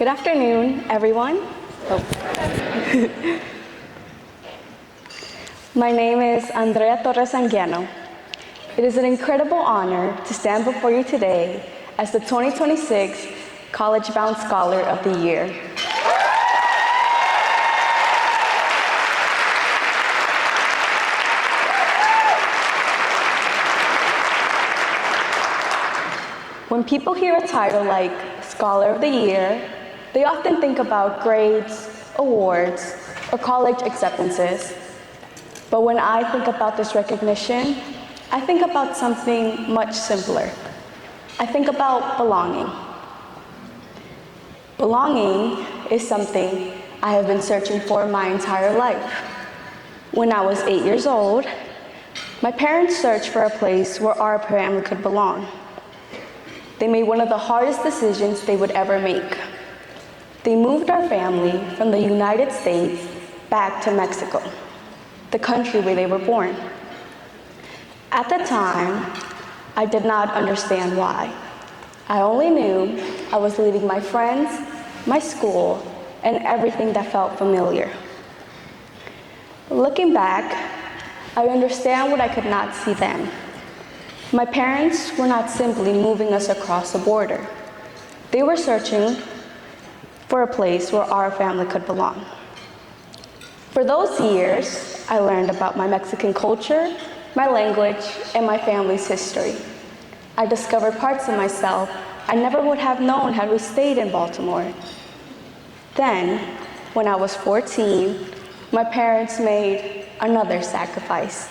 Good afternoon, everyone. My name is Andrea Torres-Anguiano. It is an incredible honor to stand before you today as the 2026 CollegeBound Scholar of the Year. When people hear a title like Scholar of the Year, they often think about grades, awards, or college acceptances. But when I think about this recognition, I think about something much simpler. I think about belonging. Belonging is something I have been searching for my entire life. When I was 8 years old, my parents searched for a place where our family could belong. They made one of the hardest decisions they would ever make. They moved our family from the United States back to Mexico, the country where they were born. At the time, I did not understand why. I only knew I was leaving my friends, my school, and everything that felt familiar. Looking back, I understand what I could not see then. My parents were not simply moving us across the border. They were searching for a place where our family could belong. For those years, I learned about my Mexican culture, my language, and my family's history. I discovered parts of myself I never would have known had we stayed in Baltimore. Then, when I was 14, my parents made another sacrifice.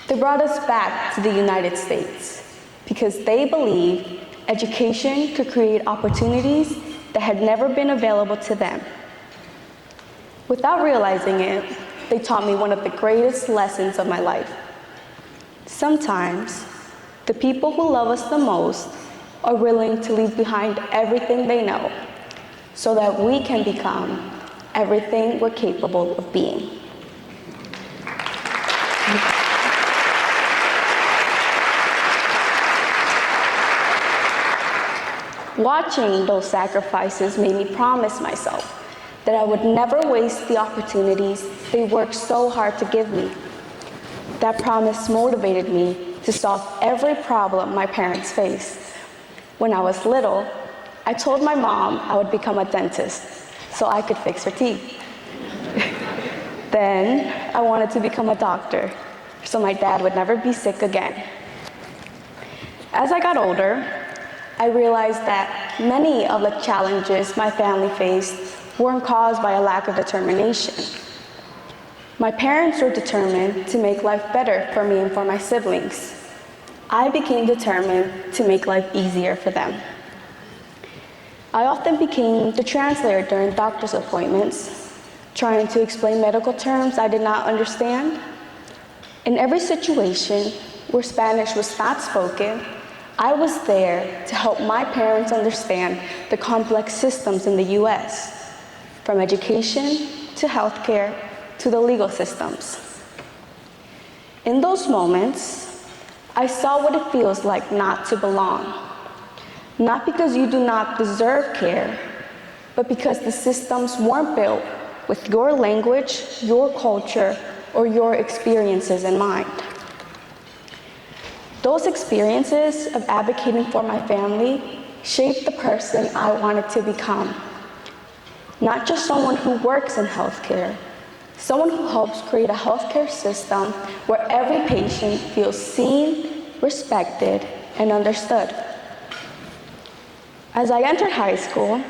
They brought us back to the United States because they believed education could create opportunities that had never been available to them. Without realizing it, they taught me one of the greatest lessons of my life. Sometimes, the people who love us the most are willing to leave behind everything they know so that we can become everything we're capable of being. Watching those sacrifices made me promise myself that I would never waste the opportunities they worked so hard to give me. That promise motivated me to solve every problem my parents faced. When I was little, I told my mom I would become a dentist so I could fix her teeth. Then I wanted to become a doctor so my dad would never be sick again. As I got older, I realized that many of the challenges my family faced weren't caused by a lack of determination. My parents were determined to make life better for me and for my siblings. I became determined to make life easier for them. I often became the translator during doctor's appointments, trying to explain medical terms I did not understand. In every situation where Spanish was not spoken, I was there to help my parents understand the complex systems in the US, from education to healthcare to the legal systems. In those moments, I saw what it feels like not to belong. Not because you do not deserve care, but because the systems weren't built with your language, your culture, or your experiences in mind. Those experiences of advocating for my family shaped the person I wanted to become. Not just someone who works in healthcare, someone who helps create a healthcare system where every patient feels seen, respected, and understood. As I entered high school,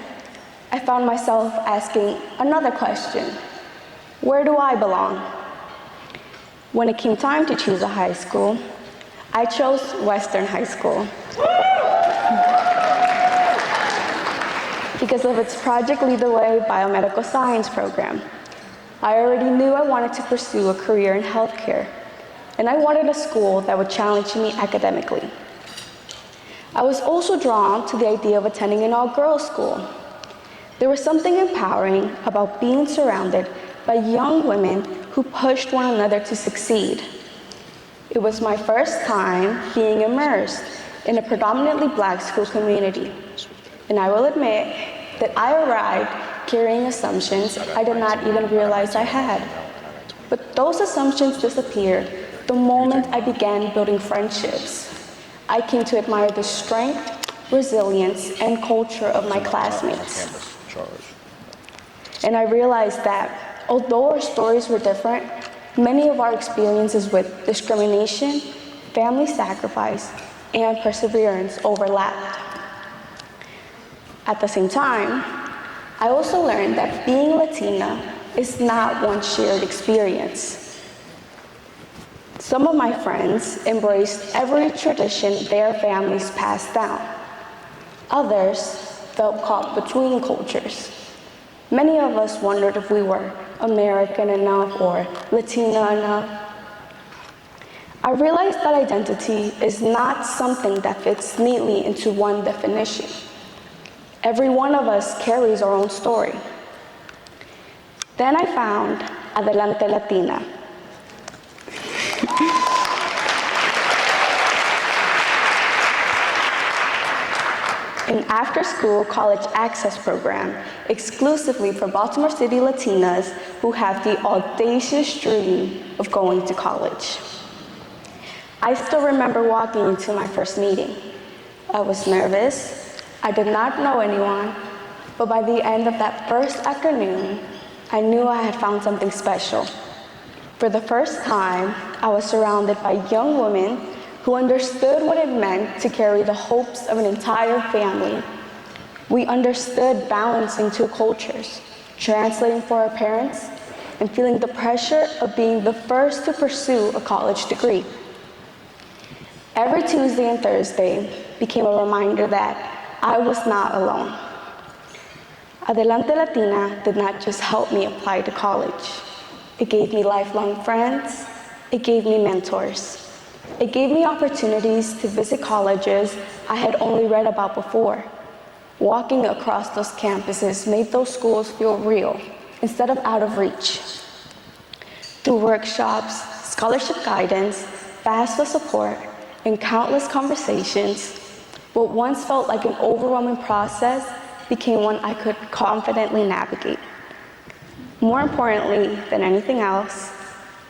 I found myself asking another question: where do I belong? When it came time to choose a high school, I chose Western High School because of its Project Lead the Way biomedical science program. I already knew I wanted to pursue a career in healthcare, and I wanted a school that would challenge me academically. I was also drawn to the idea of attending an all-girls school. There was something empowering about being surrounded by young women who pushed one another to succeed. It was my first time being immersed in a predominantly Black school community, and I will admit, that I arrived carrying assumptions I did not even realize I had. But those assumptions disappeared the moment I began building friendships. I came to admire the strength, resilience, and culture of my classmates. And I realized that although our stories were different, many of our experiences with discrimination, family sacrifice, and perseverance overlapped. At the same time, I also learned that being Latina is not one shared experience. Some of my friends embraced every tradition their families passed down. Others felt caught between cultures. Many of us wondered if we were American enough or Latina enough. I realized that identity is not something that fits neatly into one definition. Every one of us carries our own story. Then I found Adelante Latina. An after-school college access program exclusively for Baltimore City Latinas who have the audacious dream of going to college. I still remember walking into my first meeting. I was nervous. I did not know anyone, but by the end of that first afternoon, I knew I had found something special. For the first time, I was surrounded by young women who understood what it meant to carry the hopes of an entire family. We understood balancing two cultures, translating for our parents, and feeling the pressure of being the first to pursue a college degree. Every Tuesday and Thursday became a reminder that I was not alone. Adelante Latina did not just help me apply to college. It gave me lifelong friends. It gave me mentors. It gave me opportunities to visit colleges I had only read about before. Walking across those campuses made those schools feel real instead of out of reach. Through workshops, scholarship guidance, FAFSA support, and countless conversations, what once felt like an overwhelming process became one I could confidently navigate. More importantly than anything else,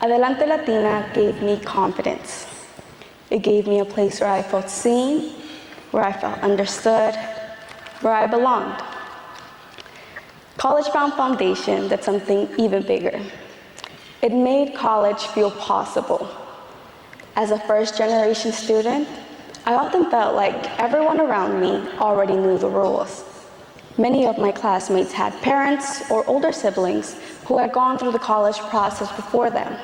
Adelante Latina gave me confidence. It gave me a place where I felt seen, where I felt understood, where I belonged. CollegeBound Foundation did something even bigger. It made college feel possible. As a first-generation student, I often felt like everyone around me already knew the rules. Many of my classmates had parents or older siblings who had gone through the college process before them.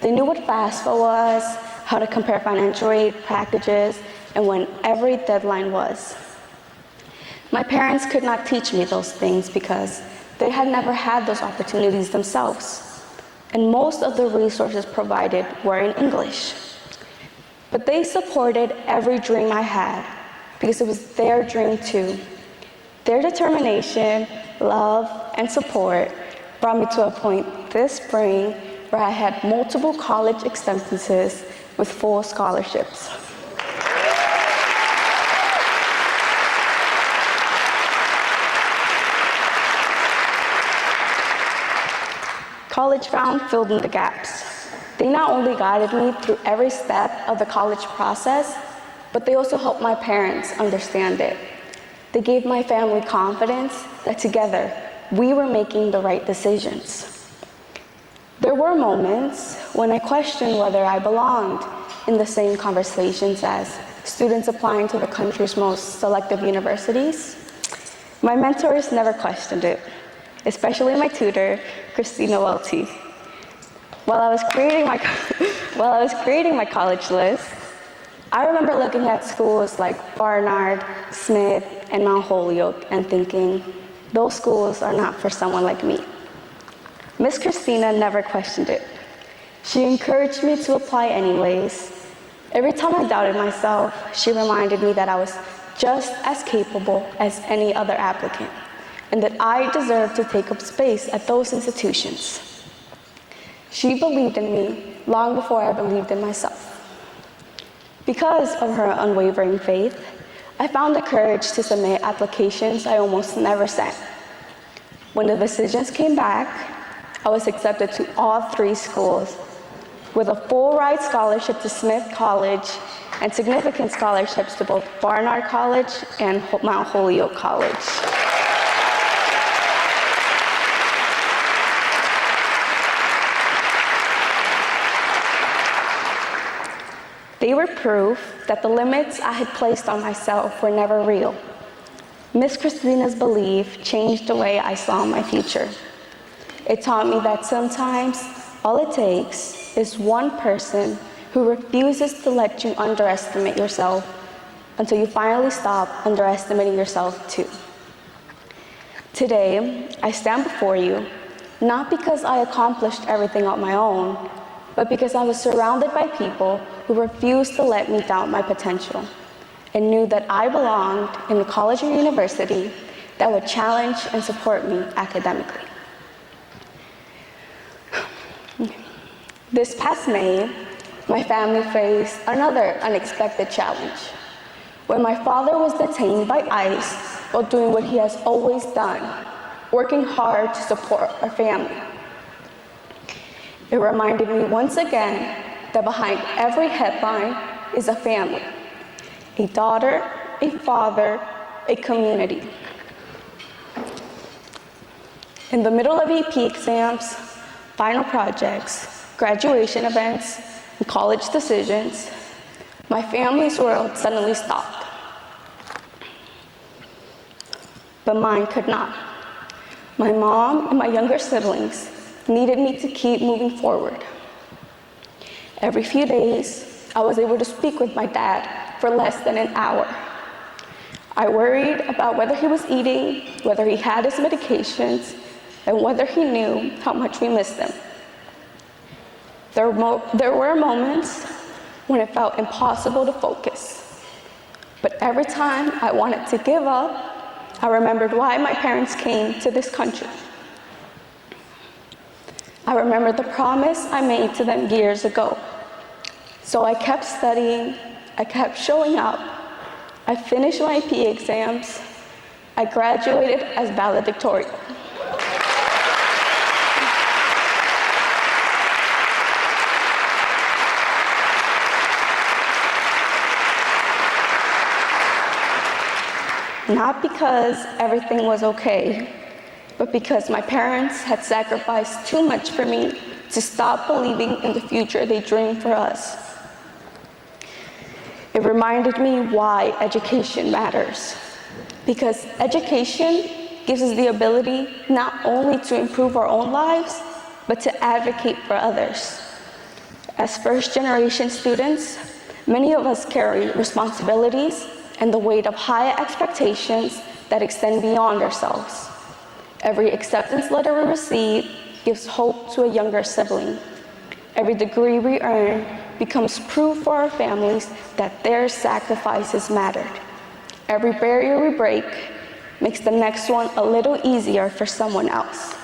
They knew what FAFSA was, how to compare financial aid packages, and when every deadline was. My parents could not teach me those things because they had never had those opportunities themselves, and most of the resources provided were in English. But they supported every dream I had because it was their dream too. Their determination, love, and support brought me to a point this spring where I had multiple college acceptances with full scholarships. CollegeBound filled in the gaps. They not only guided me through every step of the college process, but they also helped my parents understand it. They gave my family confidence that together we were making the right decisions. There were moments when I questioned whether I belonged in the same conversations as students applying to the country's most selective universities. My mentors never questioned it, especially my tutor, Christina Welty. While I was creating my college list, I remember looking at schools like Barnard, Smith, and Mount Holyoke and thinking, those schools are not for someone like me. Miss Christina never questioned it. She encouraged me to apply anyways. Every time I doubted myself, she reminded me that I was just as capable as any other applicant, and that I deserved to take up space at those institutions. She believed in me long before I believed in myself. Because of her unwavering faith, I found the courage to submit applications I almost never sent. When the decisions came back, I was accepted to all 3 schools, with a full-ride scholarship to Smith College and significant scholarships to both Barnard College and Mount Holyoke College. They were proof that the limits I had placed on myself were never real. Miss Christina's belief changed the way I saw my future. It taught me that sometimes all it takes is one person who refuses to let you underestimate yourself until you finally stop underestimating yourself too. Today, I stand before you, not because I accomplished everything on my own, but because I was surrounded by people who refused to let me doubt my potential and knew that I belonged in a college or university that would challenge and support me academically. This past May, my family faced another unexpected challenge. When my father was detained by ICE while doing what he has always done, working hard to support our family. It reminded me once again that behind every headline is a family, a daughter, a father, a community. In the middle of AP exams, final projects, graduation events, and college decisions, my family's world suddenly stopped. But mine could not. My mom and my younger siblings needed me to keep moving forward. Every few days, I was able to speak with my dad for less than an hour. I worried about whether he was eating, whether he had his medications, and whether he knew how much we missed him. There were moments when it felt impossible to focus. But every time I wanted to give up, I remembered why my parents came to this country. I remembered the promise I made to them years ago. So I kept studying, I kept showing up, I finished my AP exams, I graduated as valedictorian. Not because everything was okay, but because my parents had sacrificed too much for me to stop believing in the future they dreamed for us. It reminded me why education matters. Because education gives us the ability not only to improve our own lives, but to advocate for others. As first-generation students, many of us carry responsibilities and the weight of high expectations that extend beyond ourselves. Every acceptance letter we receive gives hope to a younger sibling. Every degree we earn becomes proof for our families that their sacrifices mattered. Every barrier we break makes the next one a little easier for someone else.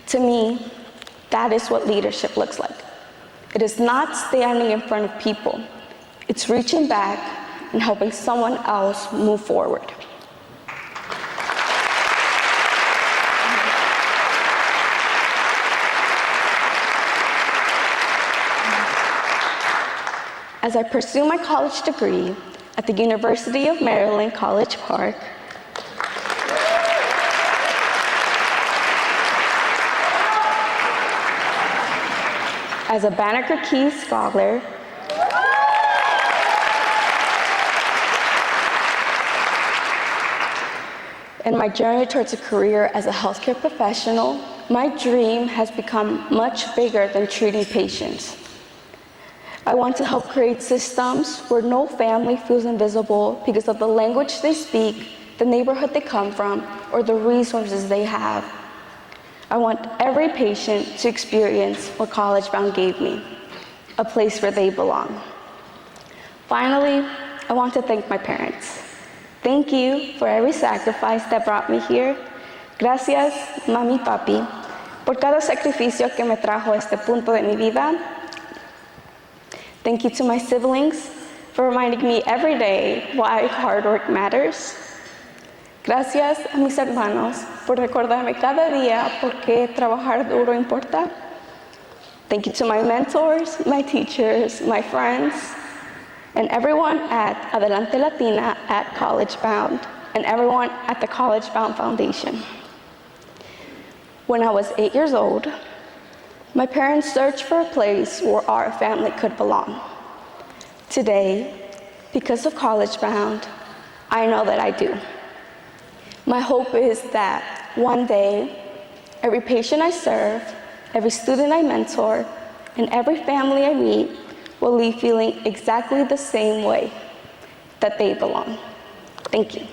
To me, that is what leadership looks like. It is not standing in front of people. It's reaching back and helping someone else move forward. As I pursue my college degree at the University of Maryland, College Park, as a Banneker Key Scholar, in my journey towards a career as a healthcare professional, my dream has become much bigger than treating patients. I want to help create systems where no family feels invisible because of the language they speak, the neighborhood they come from, or the resources they have. I want every patient to experience what CollegeBound gave me, a place where they belong. Finally, I want to thank my parents. Thank you for every sacrifice that brought me here. Gracias, mami y papi, por cada sacrificio que me trajo a este punto de mi vida. Thank you to my siblings for reminding me every day why hard work matters. Gracias a mis hermanos por recordarme cada día por qué trabajar duro importa. Thank you to my mentors, my teachers, my friends, and everyone at Adelante Latina at CollegeBound, and everyone at the CollegeBound Foundation. When I was 8 years old, my parents searched for a place where our family could belong. Today, because of CollegeBound, I know that I do. My hope is that one day, every patient I serve, every student I mentor, and every family I meet will leave feeling exactly the same way, that they belong. Thank you.